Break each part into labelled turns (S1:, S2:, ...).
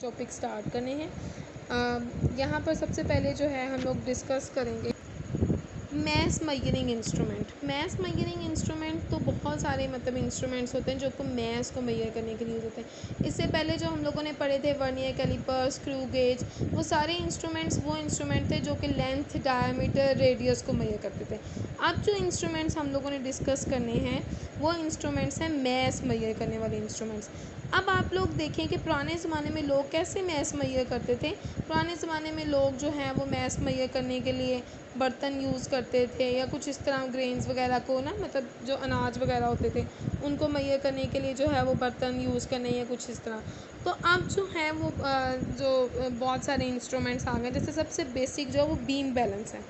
S1: Topic start करने हैं। यहाँ पर सबसे पहले जो है हम लोग डिस्कस करेंगे math measuring instrument. Math measuring instrument तो बहुत सारे इंस्ट्रूमेंट्स होते हैं जो को मैथ्स को मेजर करने के लिए यूज़ होते हैं। इससे पहले जो हम लोगों ने पढ़े थे वर्नियर कैलिपर, स्क्रू गेज, वो सारे इंस्ट्रूमेंट्स वो इंस्ट्रूमेंट थे जो कि लेंथ, डायमीटर, रेडियस को मेजर करते थे। अब जो इंस्ट्रूमेंट्स हम लोगों ने डिस्कस करने हैं वो इंस्ट्रूमेंट्स हैं मैथ्स मेजर करने वाले इंस्ट्रूमेंट्स। अब आप लोग देखें कि पुराने ज़माने में लोग कैसे मैथ्स मेजर करते थे। पुराने ज़माने में लोग जो हैं वो मैथ्स मेजर करने के लिए बर्तन यूज़ करते थे या कुछ इस तरह ग्रेन्स वगैरह को ना जो अनाज वगैरह होते थे उनको मेजर करने के लिए जो है वो बर्तन यूज़ करने या कुछ इस तरह। तो अब जो है वो बहुत सारे इंस्ट्रूमेंट्स आ गए। जैसे सबसे बेसिक जो है वो बीम बैलेंस है।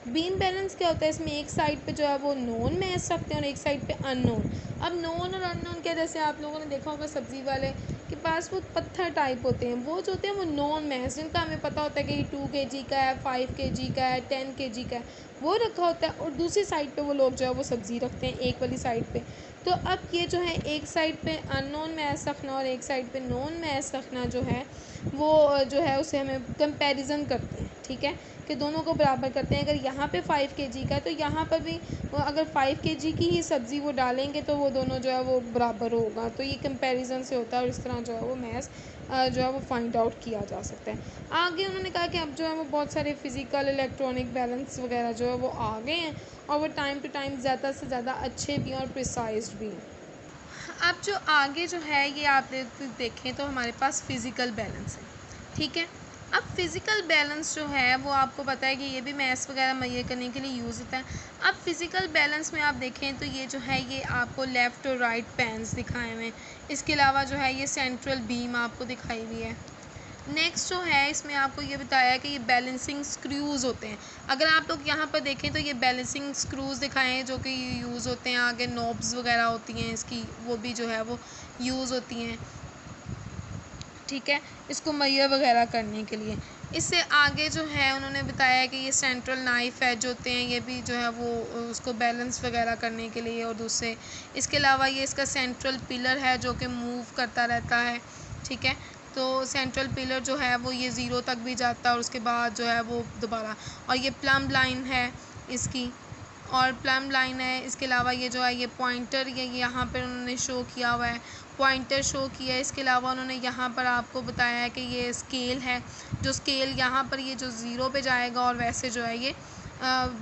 S1: बीम बैलेंस क्या होता है, इसमें एक साइड पे जो है वो नोन मैथ्स रखते हैं और एक साइड पे अननोन। अब नोन और अननोन क्या, जैसे आप लोगों ने देखा होगा सब्ज़ी वाले के पास वो पत्थर टाइप होते हैं, वो जो होते हैं वो नॉन मैथ्स, जिनका हमें पता होता है कि 2 kg का है, 5 kg का है, 10 kg का है, वो रखा होता है। और दूसरी साइड पे वो लोग जो है वो सब्ज़ी रखते हैं एक वाली साइड पे। तो अब ये जो है एक साइड पे अननोन मैथ्स रखना और एक साइड पे नॉन मैथ्स रखना जो है वो जो है उसे हमें कंपैरिजन करते हैं, ठीक है, कि दोनों को बराबर करते हैं। अगर यहाँ पे 5 kg का है तो यहाँ पर भी अगर 5 kg की ही सब्ज़ी वो डालेंगे तो वो दोनों जो है वो बराबर होगा। तो ये कंपैरिजन से होता है और इस तरह जो है वो मैथ्स जो है वो फाइंड आउट किया जा सकता है। आगे उन्होंने कहा कि अब जो है वो बहुत सारे फिज़िकल इलेक्ट्रॉनिक बैलेंस वगैरह जो है वो आ गए हैं और वो टाइम टू टाइम ज़्यादा से ज़्यादा अच्छे भी हैं और प्रिसाइज भी हैं। अब जो आगे जो है ये आप देखें तो हमारे पास फ़िज़िकल बैलेंस है, ठीक है। अब फ़िज़िकल बैलेंस जो है वो आपको पता है कि ये भी मैथ्स वगैरह मेजर करने के लिए यूज़ होता है। अब फ़िज़िकल बैलेंस में आप देखें तो ये जो है ये आपको लेफ़्ट और राइट पैन्स दिखाए हुए हैं। इसके अलावा जो है ये सेंट्रल बीम आपको दिखाई हुई है। नेक्स्ट जो है इसमें आपको ये बताया है कि ये बैलेंसिंग स्क्रूज़ होते हैं। अगर आप लोग यहाँ पर देखें तो ये बैलेंसिंग स्क्रूज़ दिखाए हैं जो कि यूज़ होते हैं। आगे नॉब्स वगैरह होती हैं इसकी, वो भी जो है वो यूज़ होती हैं, ठीक है, इसको मेजर वगैरह करने के लिए। इससे आगे जो है उन्होंने बताया है कि ये सेंट्रल नाइफ है जो होते हैं, ये भी जो है वो उसको बैलेंस वगैरह करने के लिए। और दूसरे इसके अलावा ये इसका सेंट्रल पिलर है जो कि मूव करता रहता है, ठीक है। तो सेंट्रल पिलर जो है वो ये ज़ीरो तक भी जाता है और उसके बाद जो है वो दोबारा। और ये प्लम लाइन है इसकी, और प्लम लाइन है। इसके अलावा ये जो है ये पॉइंटर ये यहाँ पर उन्होंने शो किया हुआ है, पॉइंटर शो किया है। इसके अलावा उन्होंने यहाँ पर आपको बताया है कि ये स्केल है, जो स्केल यहाँ पर ये जो ज़ीरो पे जाएगा और वैसे जो है ये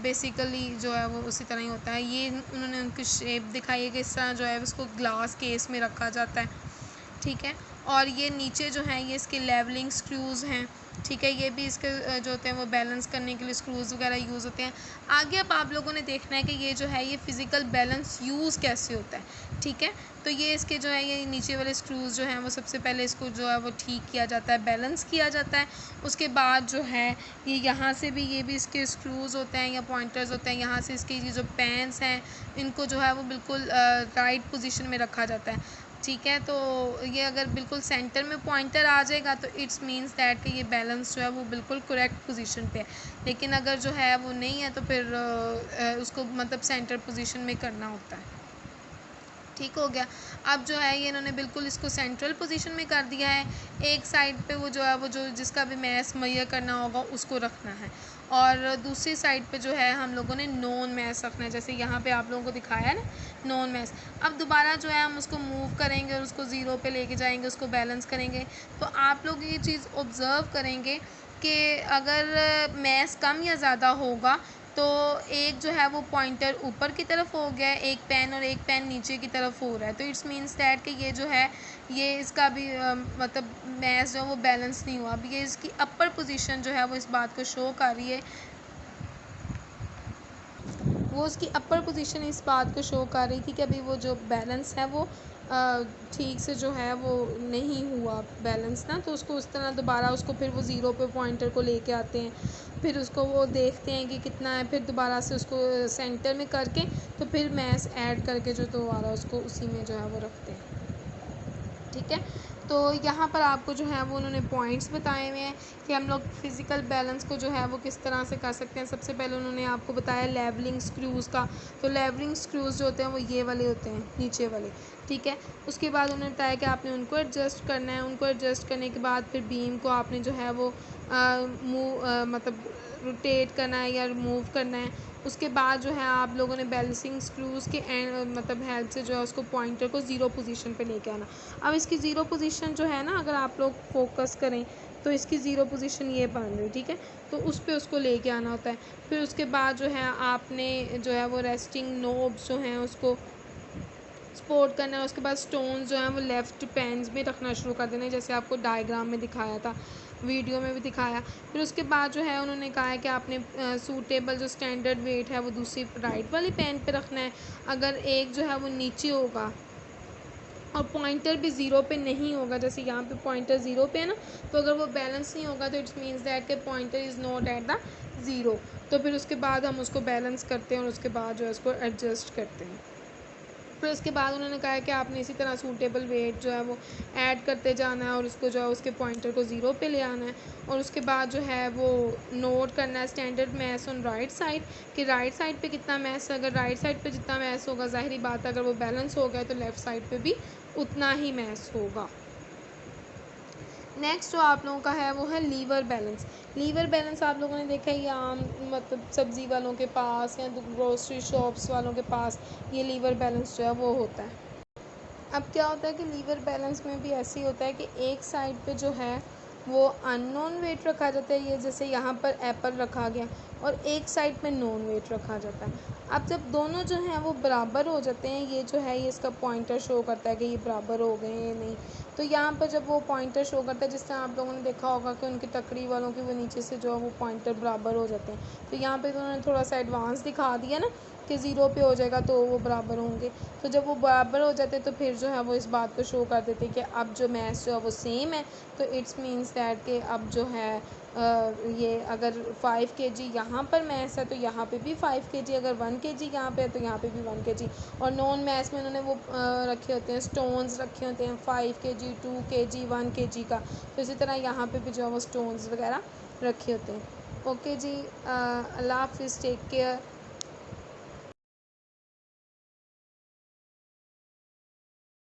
S1: बेसिकली जो है वो उसी तरह ही होता है। ये उन्होंने उनकी शेप दिखाई है कि इस तरह जो है उसको ग्लास केस में रखा जाता है, ठीक है। और ये नीचे जो है ये इसके लेवलिंग स्क्रूज़ हैं, ठीक है, ये भी इसके जो होते हैं वो बैलेंस करने के लिए स्क्रूज़ वगैरह यूज़ होते हैं। आगे अब आप लोगों ने देखना है कि ये जो है ये फ़िज़िकल बैलेंस यूज़ कैसे होता है, ठीक है। तो ये इसके जो है ये नीचे वाले स्क्रूज़ जो हैं वो सबसे पहले इसको जो है वो ठीक किया जाता है, बैलेंस किया जाता है। उसके बाद जो है ये यहाँ से भी ये भी इसके स्क्रूज़ होते हैं या पॉइंटर्स होते हैं, यहाँ से इसके ये जो पेन्स हैं इनको जो है वो बिल्कुल राइट पोजीशन में रखा जाता है, ठीक है। तो ये अगर बिल्कुल सेंटर में पॉइंटर आ जाएगा तो इट्स मीन्स दैट कि ये बैलेंस जो है वो बिल्कुल करेक्ट पोजीशन पे है। लेकिन अगर जो है वो नहीं है तो फिर उसको सेंटर पोजीशन में करना होता है, ठीक हो गया। अब जो है ये इन्होंने बिल्कुल इसको सेंट्रल पोजीशन में कर दिया है। एक साइड पे वो जो है वो जो जिसका भी मैथ्स मेजर करना होगा उसको रखना है और दूसरी साइड पे जो है हम लोगों ने नॉन मैथ्स रखना है। जैसे यहाँ पे आप लोगों को दिखाया है ना नॉन मैथ्स। अब दोबारा जो है हम उसको मूव करेंगे और उसको ज़ीरो पे लेके जाएंगे, उसको बैलेंस करेंगे। तो आप लोग ये चीज़ ऑब्ज़र्व करेंगे कि अगर मैथ्स कम या ज़्यादा होगा तो एक जो है वो पॉइंटर ऊपर की तरफ हो गया है एक पेन और एक पेन नीचे की तरफ हो रहा है। तो इट्स मीन्स दैट कि ये जो है ये इसका भी मैथ्स जो है वो बैलेंस नहीं हुआ। अब ये इसकी अपर पोजीशन जो है वो इस बात को शो कर रही है, वो उसकी अपर पोजीशन इस बात को शो कर रही थी कि अभी वो जो बैलेंस है वो ठीक से जो है वो नहीं हुआ बैलेंस ना। तो उसको उस तरह दोबारा उसको फिर वो ज़ीरो पे पॉइंटर को लेके आते हैं, फिर उसको वो देखते हैं कि कितना है, फिर दोबारा से उसको सेंटर में करके तो फिर मैथ्स ऐड करके जो दोबारा उसको उसी में जो है वो रखते हैं, ठीक है। तो यहाँ पर आपको जो है वो उन्होंने पॉइंट्स बताए हुए हैं कि हम लोग फ़िज़िकल बैलेंस को जो है वो किस तरह से कर सकते हैं। सबसे पहले उन्होंने आपको बताया लेवलिंग स्क्रूज़ का। तो लेवलिंग स्क्रूज़ जो होते हैं वो ये वाले होते हैं, नीचे वाले, ठीक है। उसके बाद उन्होंने बताया कि आपने उनको एडजस्ट करना है। उनको एडजस्ट करने के बाद फिर बीम को आपने जो है वो मतलब रोटेट करना है या मूव करना है। उसके बाद जो है आप लोगों ने बैलेंसिंग स्क्रूज़ के मतलब हेल्प से जो है उसको पॉइंटर को ज़ीरो पोजीशन पे लेके आना। अब इसकी ज़ीरो पोजीशन जो है ना, अगर आप लोग फोकस करें तो इसकी ज़ीरो पोजीशन ये बन रही, ठीक है। तो उस पे उसको लेके आना होता है। फिर उसके बाद जो है आपने जो है वो रेस्टिंग नोब्स जो हैं उसको सपोर्ट करना है। उसके बाद स्टोन्स जो हैं वो लेफ़्ट पेन्स में रखना शुरू कर देना है, जैसे आपको डायग्राम में दिखाया था, वीडियो में भी दिखाया। फिर उसके बाद जो है उन्होंने कहा है कि आपने सूटेबल जो स्टैंडर्ड वेट है वो दूसरी राइट वाली पेन पे रखना है। अगर एक जो है वो नीचे होगा और पॉइंटर भी ज़ीरो पे नहीं होगा, जैसे यहाँ पे पॉइंटर ज़ीरो पे है ना, तो अगर वो बैलेंस नहीं होगा तो इट्स मीन्स दैट कि pointer is not at the zero. तो फिर उसके बाद हम उसको बैलेंस करते हैं और उसके बाद जो है उसको एडजस्ट करते हैं। फिर उसके बाद उन्होंने कहा है कि आपने इसी तरह सूटेबल वेट जो है वो ऐड करते जाना है और उसको जो है उसके पॉइंटर को ज़ीरो पे ले आना है। और उसके बाद जो है वो नोट करना है standard maths on right side, कि राइट साइड पे कितना मैथ्स, अगर राइट साइड पे जितना मैथ्स होगा ज़ाहिरी बात है अगर वो बैलेंस हो गया तो लेफ़्ट साइड पे भी उतना ही मैथ्स होगा। नेक्स्ट जो आप लोगों का है वो है लीवर बैलेंस। लीवर बैलेंस आप लोगों ने देखा है ये आम मतलब सब्ज़ी वालों के पास या ग्रोसरी शॉप्स वालों के पास ये लीवर बैलेंस जो है वो होता है। अब क्या होता है कि लीवर बैलेंस में भी ऐसे ही होता है कि एक साइड पे जो है वो अननोन वेट रखा जाता है, ये जैसे यहाँ पर एप्पल रखा गया, और एक साइड पे नोन वेट रखा जाता है। अब जब दोनों जो हैं वो बराबर हो जाते हैं, ये जो है ये इसका पॉइंटर शो करता है कि ये बराबर हो गए हैं नहीं। तो यहाँ पर जब वो पॉइंटर शो करता है, जिस तरह आप लोगों ने देखा होगा कि उनकी टकरी वालों के वो नीचे से जो है वो पॉइंटर बराबर हो जाते हैं। तो यहाँ पे तो उन्होंने थोड़ा सा एडवांस दिखा दिया ना कि ज़ीरो पे हो जाएगा तो वो बराबर होंगे। तो जब वो बराबर हो जाते तो फिर जो है वो इस बात को शो कर देते कि अब जो मैथ्स जो है वो सेम है। तो इट्स मीन्स दैट कि अब जो है ये अगर 5 केजी यहाँ पर मैथ्स है तो यहाँ पे भी 5 केजी, अगर 1 केजी यहाँ पे है तो यहाँ पे भी 1 केजी। और नॉन मैथ्स में उन्होंने वो रखे होते हैं स्टोन्स रखे होते हैं 5 केजी, 2 केजी, 1 केजी का। तो इसी तरह यहाँ पे भी जो है वो स्टोन्स वगैरह रखे होते हैं। ओके जी, अल्लाह हाफिज़, टेक केयर।